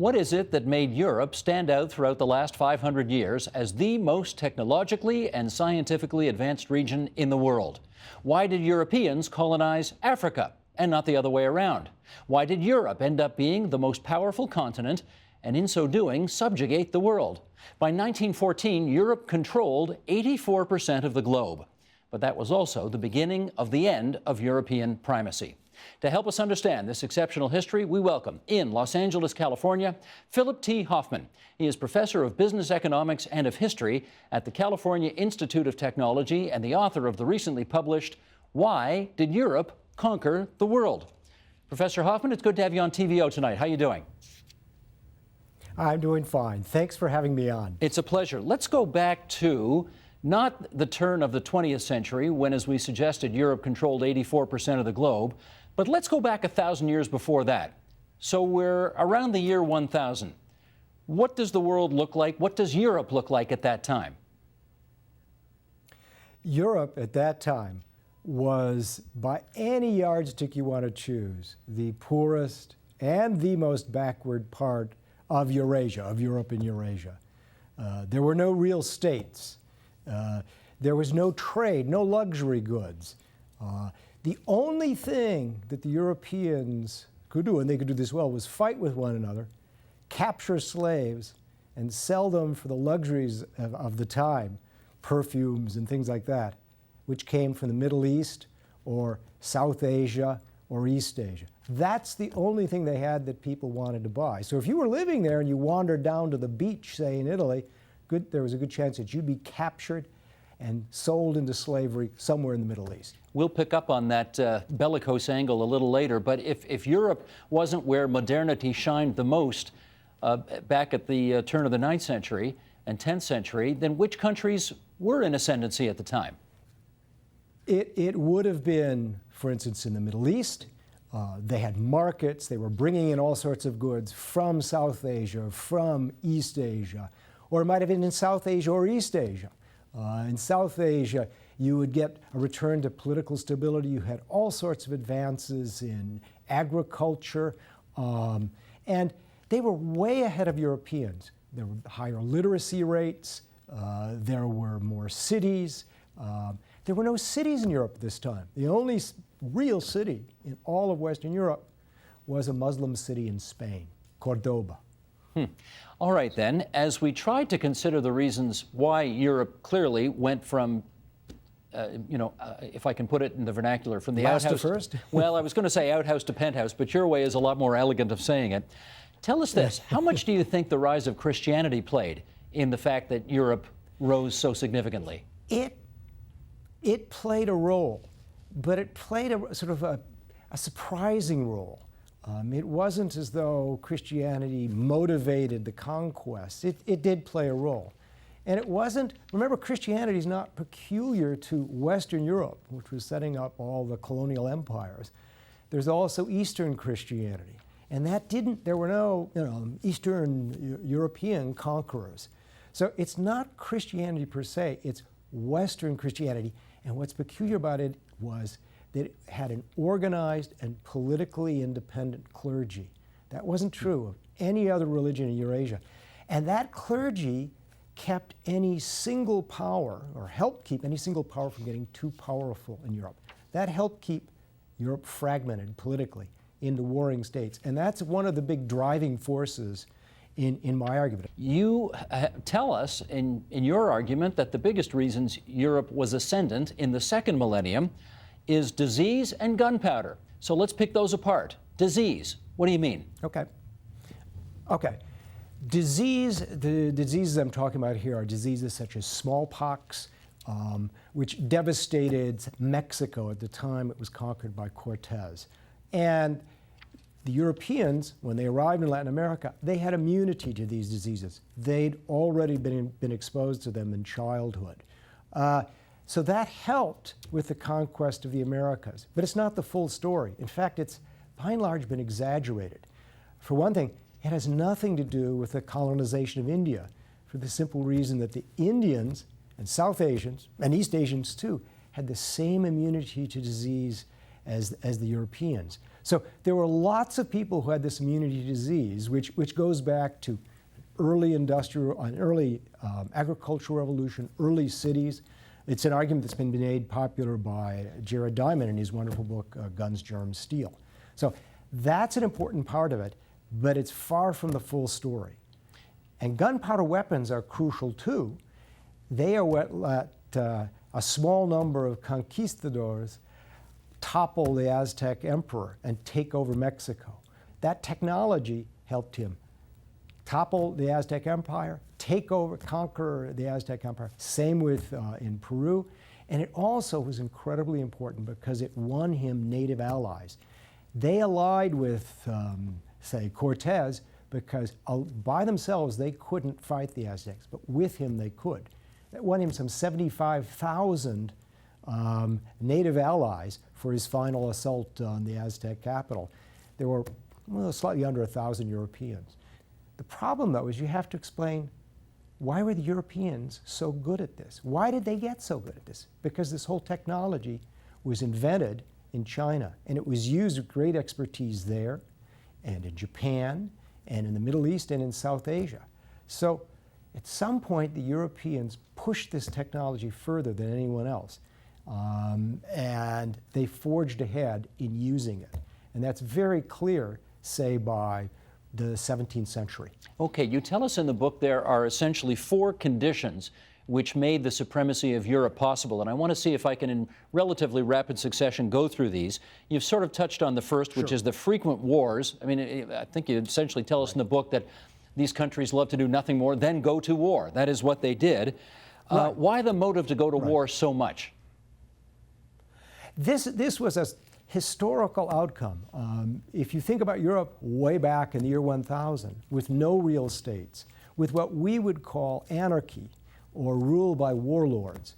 What is it that made Europe stand out throughout the last 500 years as the most technologically and scientifically advanced region in the world? Why did Europeans colonize Africa and not the other way around? Why did Europe end up being the most powerful continent and in so doing subjugate the world? By 1914, Europe controlled 84% of the globe. But that was also the beginning of the end of European primacy. To help us understand this exceptional history, we welcome, in Los Angeles, California, Phillip T. Hoffman. He is professor of business economics and of history at the California Institute of Technology and the author of the recently published Why Did Europe Conquer the World? Professor Hoffman, it's good to have you on TVO tonight. How are you doing? I'm doing fine. Thanks for having me on. It's a pleasure. Let's go back to not the turn of the 20th century, when, as we suggested, Europe controlled 84% of the globe, but let's go back 1,000 years before that. So we're around the year 1000. What does the world look like? What does Europe look like at that time? Europe at that time was, by any yardstick you want to choose, the poorest and the most backward part of Eurasia, of Europe and Eurasia. There were no real states. There was no trade, no luxury goods. The only thing that the Europeans could do, and they could do this well, was fight with one another, capture slaves, and sell them for the luxuries of the time, perfumes and things like that, which came from the Middle East or South Asia or East Asia. That's the only thing they had that people wanted to buy. So if you were living there and you wandered down to the beach, say in Italy, there was a good chance that you'd be captured and sold into slavery somewhere in the Middle East. We'll pick up on that bellicose angle a little later, but if Europe wasn't where modernity shined the most back at the turn of the 9th century and 10th century, then which countries were in ascendancy at the time? It would have been, for instance, in the Middle East. They had markets. They were bringing in all sorts of goods from South Asia, from East Asia, or it might have been in South Asia or East Asia. In South Asia, you would get a return to political stability. You had all sorts of advances in agriculture, and they were way ahead of Europeans. There were higher literacy rates. There were more cities. There were no cities in Europe at this time. The only real city in all of Western Europe was a Muslim city in Spain, Cordoba. All right, then, as we tried to consider the reasons why Europe clearly went from, if I can put it in the vernacular, from the last outhouse to first? Well, I was going to say outhouse to penthouse, but your way is a lot more elegant of saying it. Tell us this, how much do you think the rise of Christianity played in the fact that Europe rose so significantly? It played a role, but it played a sort of a surprising role. It wasn't as though Christianity motivated the conquest. It did play a role. And it wasn't, remember, Christianity is not peculiar to Western Europe, which was setting up all the colonial empires. There's also Eastern Christianity. And there were no, Eastern European conquerors. So it's not Christianity per se, it's Western Christianity. And what's peculiar about it was that it had an organized and politically independent clergy. That wasn't true of any other religion in Eurasia. And that clergy kept any single power, or helped keep any single power from getting too powerful in Europe. That helped keep Europe fragmented politically into warring states. And that's one of the big driving forces in my argument. You tell us in your argument that the biggest reasons Europe was ascendant in the second millennium is disease and gunpowder. So let's pick those apart. Disease, what do you mean? Okay. The diseases I'm talking about here are diseases such as smallpox, which devastated Mexico at the time it was conquered by Cortez. And the Europeans, when they arrived in Latin America, they had immunity to these diseases. They'd already been exposed to them in childhood. So that helped with the conquest of the Americas. But it's not the full story. In fact, it's by and large been exaggerated. For one thing, it has nothing to do with the colonization of India, for the simple reason that the Indians and South Asians, and East Asians too, had the same immunity to disease as the Europeans. So there were lots of people who had this immunity disease, which goes back to early agricultural revolution, early cities. It's an argument that's been made popular by Jared Diamond in his wonderful book, Guns, Germs, Steel. So that's an important part of it, but it's far from the full story. And gunpowder weapons are crucial too. They are what let a small number of conquistadors topple the Aztec emperor and take over Mexico. That technology helped him topple the Aztec Empire, conquer the Aztec Empire. Same with in Peru. And it also was incredibly important because it won him native allies. They allied with, say, Cortez because by themselves they couldn't fight the Aztecs, but with him they could. That won him some 75,000 native allies for his final assault on the Aztec capital. There were slightly under 1,000 Europeans. The problem, though, is you have to explain why were the Europeans so good at this? Why did they get so good at this? Because this whole technology was invented in China, and it was used with great expertise there, and in Japan, and in the Middle East, and in South Asia. So at some point, the Europeans pushed this technology further than anyone else, and they forged ahead in using it. And that's very clear, say, by the 17th century. Okay, you tell us in the book there are essentially 4 conditions which made the supremacy of Europe possible. And I want to see if I can, in relatively rapid succession, go through these. You've sort of touched on the first, which is the frequent wars. I mean, I think you essentially tell us in the book that these countries love to do nothing more than go to war. That is what they did. Why the motive to go to war so much? This was a historical outcome. If you think about Europe way back in the year 1000, with no real states, with what we would call anarchy or rule by warlords,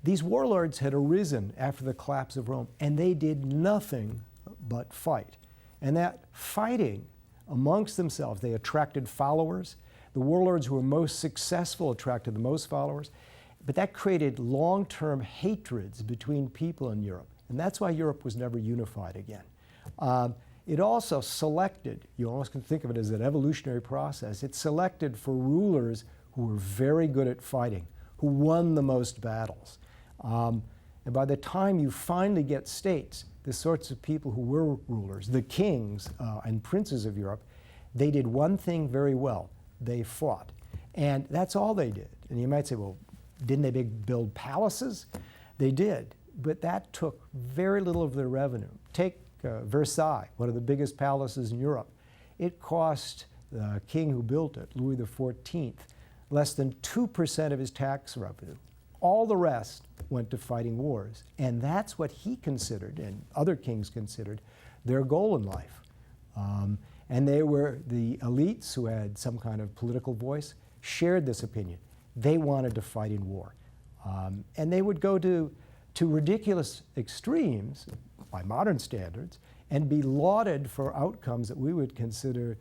these warlords had arisen after the collapse of Rome, and they did nothing but fight. And that fighting amongst themselves, they attracted followers. The warlords who were most successful attracted the most followers. But that created long-term hatreds between people in Europe. And that's why Europe was never unified again. It also selected, you almost can think of it as an evolutionary process, it selected for rulers who were very good at fighting, who won the most battles. And by the time you finally get states, the sorts of people who were rulers, the kings and princes of Europe, they did one thing very well. They fought. And that's all they did. And you might say, well, didn't they build palaces? They did. But that took very little of their revenue. Take Versailles, one of the biggest palaces in Europe. It cost the king who built it, Louis XIV, less than 2% of his tax revenue. All the rest went to fighting wars. And that's what he considered, and other kings considered, their goal in life. And they were the elites who had some kind of political voice, shared this opinion. They wanted to fight in war. And they would go to ridiculous extremes by modern standards and be lauded for outcomes that we would consider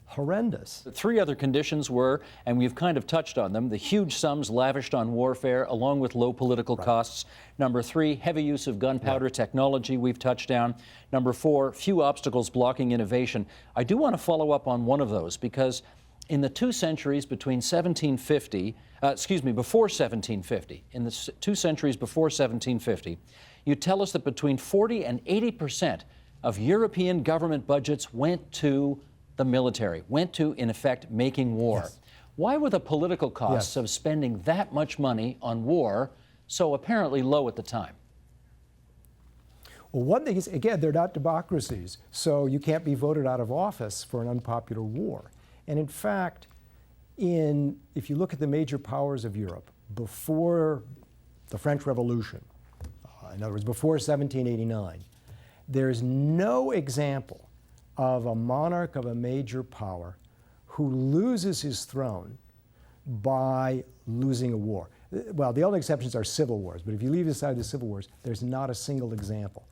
horrendous. The 3 other conditions were, and we've kind of touched on them, the huge sums lavished on warfare along with low political costs. Number 3, heavy use of gunpowder technology, we've touched on. Number 4, few obstacles blocking innovation. I do want to follow up on one of those because in the 2 centuries between before 1750, in the 2 centuries before 1750, you tell us that between 40 and 80% of European government budgets went to the military, went to, in effect, making war. Yes. Why were the political costs of spending that much money on war so apparently low at the time? Well, one thing is, again, they're not democracies, so you can't be voted out of office for an unpopular war. And in fact, if you look at the major powers of Europe before the French Revolution, in other words, before 1789, there's no example of a monarch of a major power who loses his throne by losing a war. Well, the only exceptions are civil wars, but if you leave aside the civil wars, there's not a single example.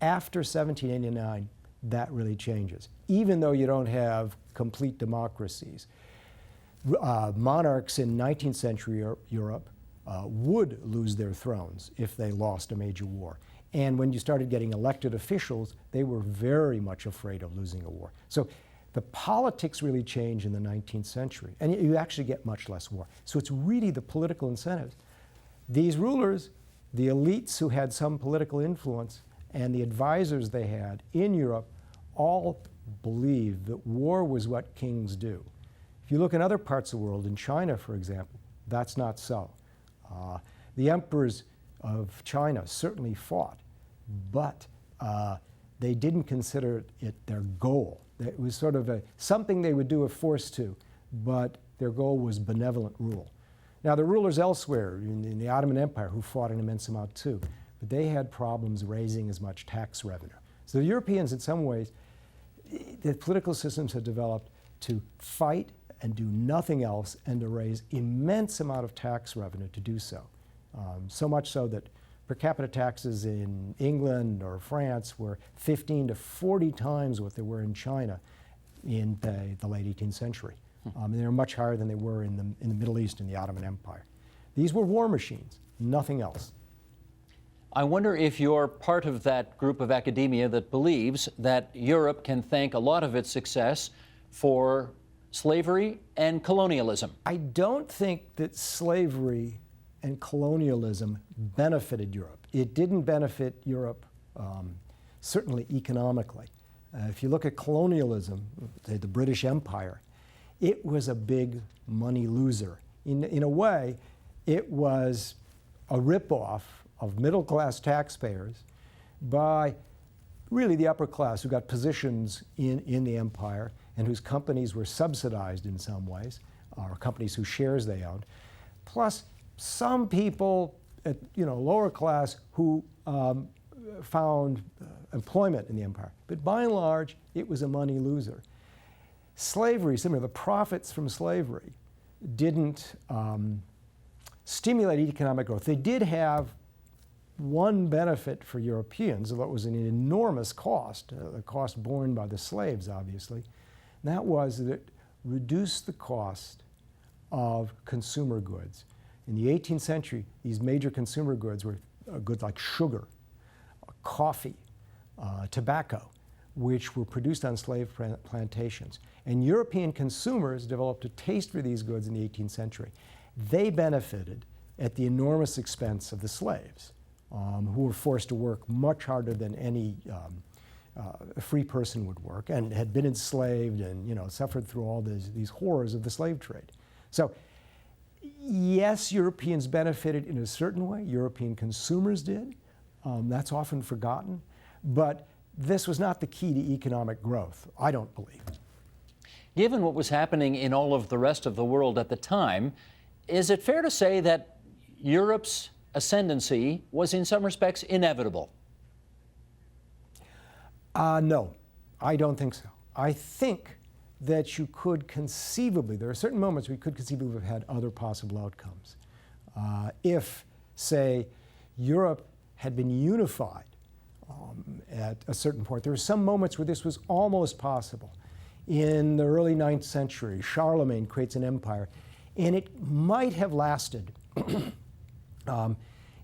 After 1789, that really changes, even though you don't have complete democracies. Monarchs in 19th century Europe would lose their thrones if they lost a major war. And when you started getting elected officials, they were very much afraid of losing a war. So the politics really changed in the 19th century, and you actually get much less war. So it's really the political incentives. These rulers, the elites who had some political influence, and the advisors they had in Europe all believed that war was what kings do. If you look in other parts of the world, in China, for example, that's not so. The emperors of China certainly fought, but they didn't consider it their goal. It was sort of something they would do if forced to, but their goal was benevolent rule. Now, the rulers elsewhere in the Ottoman Empire who fought an immense amount too, but they had problems raising as much tax revenue. So the Europeans, in some ways, the political systems had developed to fight and do nothing else and to raise immense amount of tax revenue to do so. So much so that per capita taxes in England or France were 15 to 40 times what they were in China in the late 18th century. And they were much higher than they were in the Middle East in the Ottoman Empire. These were war machines, nothing else. I wonder if you're part of that group of academia that believes that Europe can thank a lot of its success for slavery and colonialism. I don't think that slavery and colonialism benefited Europe. It didn't benefit Europe, certainly economically. If you look at colonialism, say the British Empire, it was a big money loser. In a way, it was a ripoff of middle-class taxpayers by really the upper class who got positions in the empire and whose companies were subsidized in some ways, or companies whose shares they owned, plus some people at lower class who found employment in the empire. But by and large, it was a money loser. Slavery, similar, the profits from slavery didn't stimulate economic growth. They did have one benefit for Europeans, although it was an enormous cost, the cost borne by the slaves, obviously. And that was that it reduced the cost of consumer goods. In the 18th century, these major consumer goods were goods like sugar, coffee, tobacco, which were produced on slave plantations. And European consumers developed a taste for these goods in the 18th century. They benefited at the enormous expense of the slaves, who were forced to work much harder than any free person would work, and had been enslaved and suffered through all these horrors of the slave trade. So yes, Europeans benefited in a certain way. European consumers did. That's often forgotten. But this was not the key to economic growth, I don't believe. Given what was happening in all of the rest of the world at the time, is it fair to say that Europe's ascendancy was in some respects inevitable? No, I don't think so. I think that you could conceivably, there are certain moments where you could conceivably have had other possible outcomes. If, say, Europe had been unified at a certain point, there were some moments where this was almost possible. In the early 9th century, Charlemagne creates an empire, and it might have lasted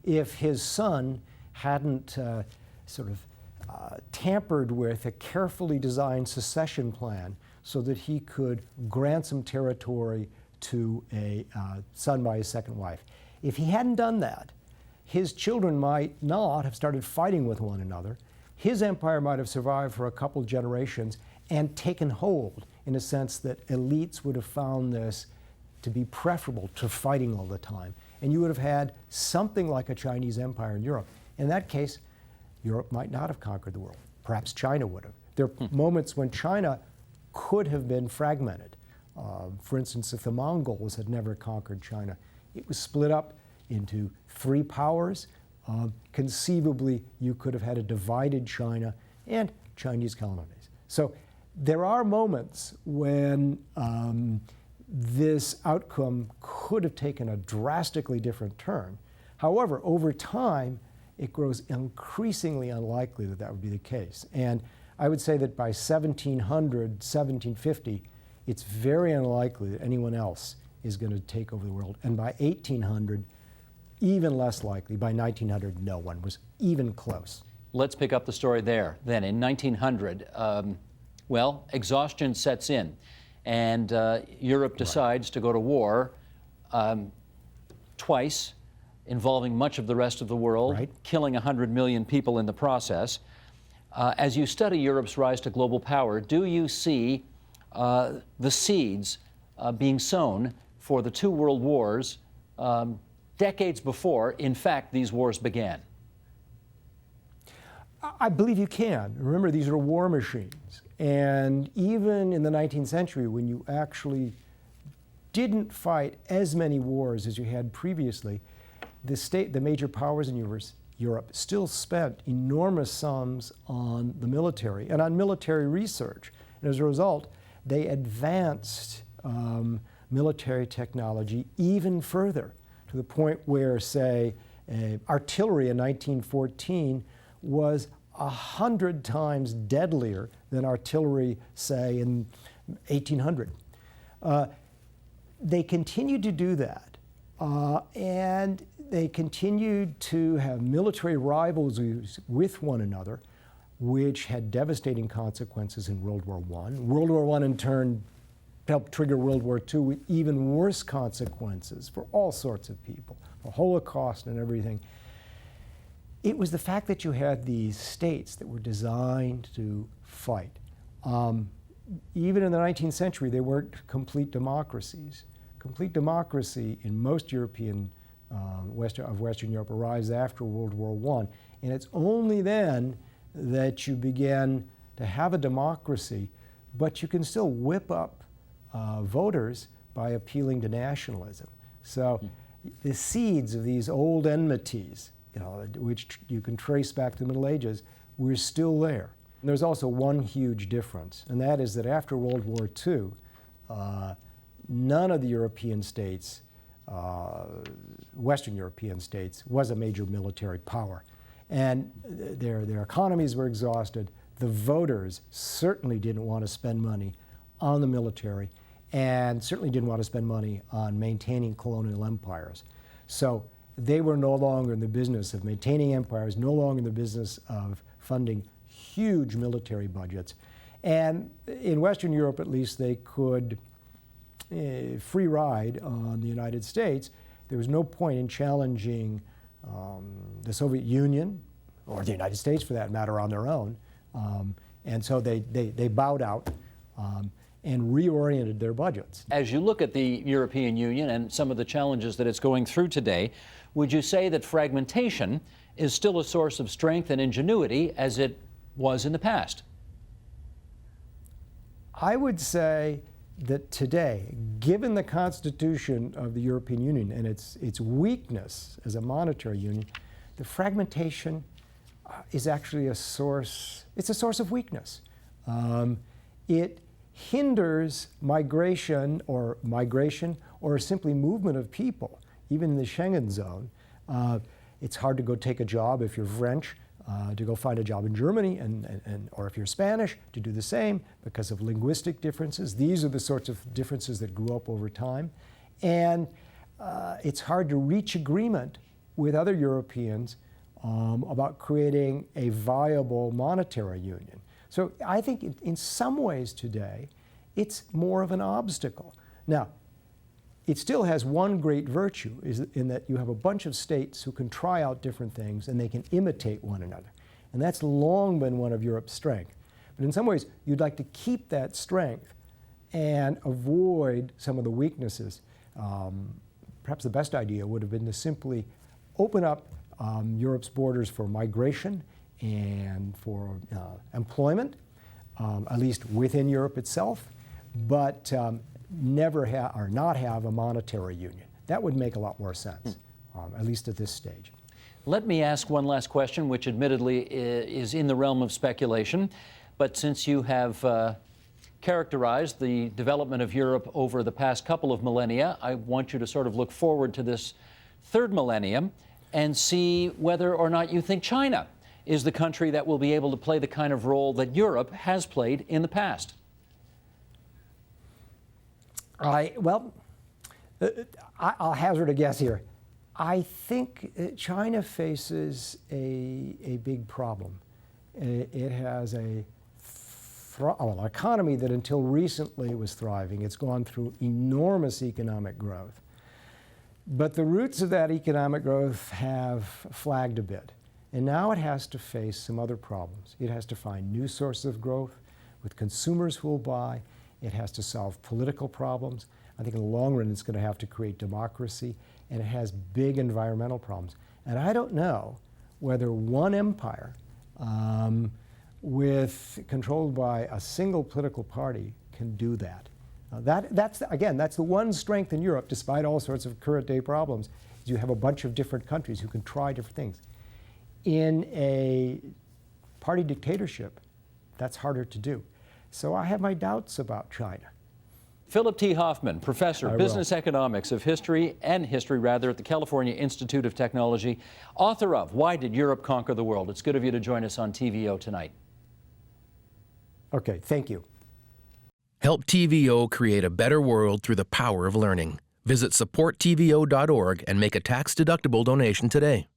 if his son hadn't tampered with a carefully designed succession plan so that he could grant some territory to a son by his second wife. If he hadn't done that, his children might not have started fighting with one another. His empire might have survived for a couple generations and taken hold in a sense that elites would have found this to be preferable to fighting all the time. And you would have had something like a Chinese empire in Europe. In that case, Europe might not have conquered the world. Perhaps China would have. There are moments when China could have been fragmented. For instance, if the Mongols had never conquered China, it was split up into 3 powers. Conceivably, you could have had a divided China and Chinese colonies. So there are moments when this outcome could have taken a drastically different turn. However, over time, it grows increasingly unlikely that that would be the case. And I would say that by 1700, 1750, it's very unlikely that anyone else is going to take over the world. And by 1800, even less likely. By 1900, no one was even close. Let's pick up the story there. Then in 1900, well, exhaustion sets in, and Europe decides to go to war twice, involving much of the rest of the world, killing 100 million people in the process. As you study Europe's rise to global power, do you see the seeds being sown for the two world wars decades before, in fact, these wars began? I believe you can. Remember, these are war machines. And even in the 19th century, when you actually didn't fight as many wars as you had previously, the major powers in Europe still spent enormous sums on the military and on military research. And as a result, they advanced military technology even further, to the point where, say, artillery in 1914 was 100 times deadlier than artillery, say, in 1800. They continued to do that, and they continued to have military rivalries with one another, which had devastating consequences in World War I. World War I, in turn, helped trigger World War II with even worse consequences for all sorts of people, the Holocaust and everything. It was the fact that you had these states that were designed to fight. Even in the 19th century, they weren't complete democracies. Complete democracy in most European, Western Europe arrives after World War I. And it's only then that you begin to have a democracy, but you can still whip up voters by appealing to nationalism. So the seeds of these old enmities, which you can trace back to the Middle Ages, were still there. And there's also one huge difference, and that is that after World War II, none of the European states, Western European states, was a major military power. And their economies were exhausted. The voters certainly didn't want to spend money on the military, and certainly didn't want to spend money on maintaining colonial empires. So they were no longer in the business of maintaining empires, no longer in the business of funding huge military budgets. And in Western Europe, at least, they could free ride on the United States. There was no point in challenging the Soviet Union, or the United States for that matter, on their own. And so they bowed out and reoriented their budgets. As you look at the European Union and some of the challenges that it's going through today, would you say that fragmentation is still a source of strength and ingenuity as it was in the past? I would say that today, given the constitution of the European Union and its weakness as a monetary union, the fragmentation is actually a source of weakness. It hinders migration or simply movement of people, even in the Schengen zone. It's hard to go take a job if you're French, to go find a job in Germany, or if you're Spanish, to do the same because of linguistic differences. These are the sorts of differences that grew up over time. And it's hard to reach agreement with other Europeans about creating a viable monetary union. So I think in some ways today, it's more of an obstacle. Now, it still has one great virtue, is in that you have a bunch of states who can try out different things and they can imitate one another. And that's long been one of Europe's strengths. But in some ways, you'd like to keep that strength and avoid some of the weaknesses. Perhaps the best idea would have been to simply open up Europe's borders for migration and for employment, at least within Europe itself, but not have a monetary union. That would make a lot more sense, at least at this stage. Let me ask one last question, which admittedly is in the realm of speculation, but since you have characterized the development of Europe over the past couple of millennia, I want you to sort of look forward to this third millennium and see whether or not you think China is the country that will be able to play the kind of role that Europe has played in the past. I'll hazard a guess here. I think China faces a big problem. It has an economy that until recently was thriving. It's gone through enormous economic growth. But the roots of that economic growth have flagged a bit. And now it has to face some other problems. It has to find new sources of growth with consumers who will buy. It has to solve political problems. I think in the long run it's going to have to create democracy. And it has big environmental problems. And I don't know whether one empire controlled by a single political party can do that. That's the one strength in Europe, despite all sorts of current day problems, is you have a bunch of different countries who can try different things. In a party dictatorship, that's harder to do. So I have my doubts about China. Phillip T. Hoffman, professor of business economics at the California Institute of Technology, author of Why Did Europe Conquer the World? It's good of you to join us on TVO tonight. Okay, thank you. Help TVO create a better world through the power of learning. Visit supporttvo.org and make a tax-deductible donation today.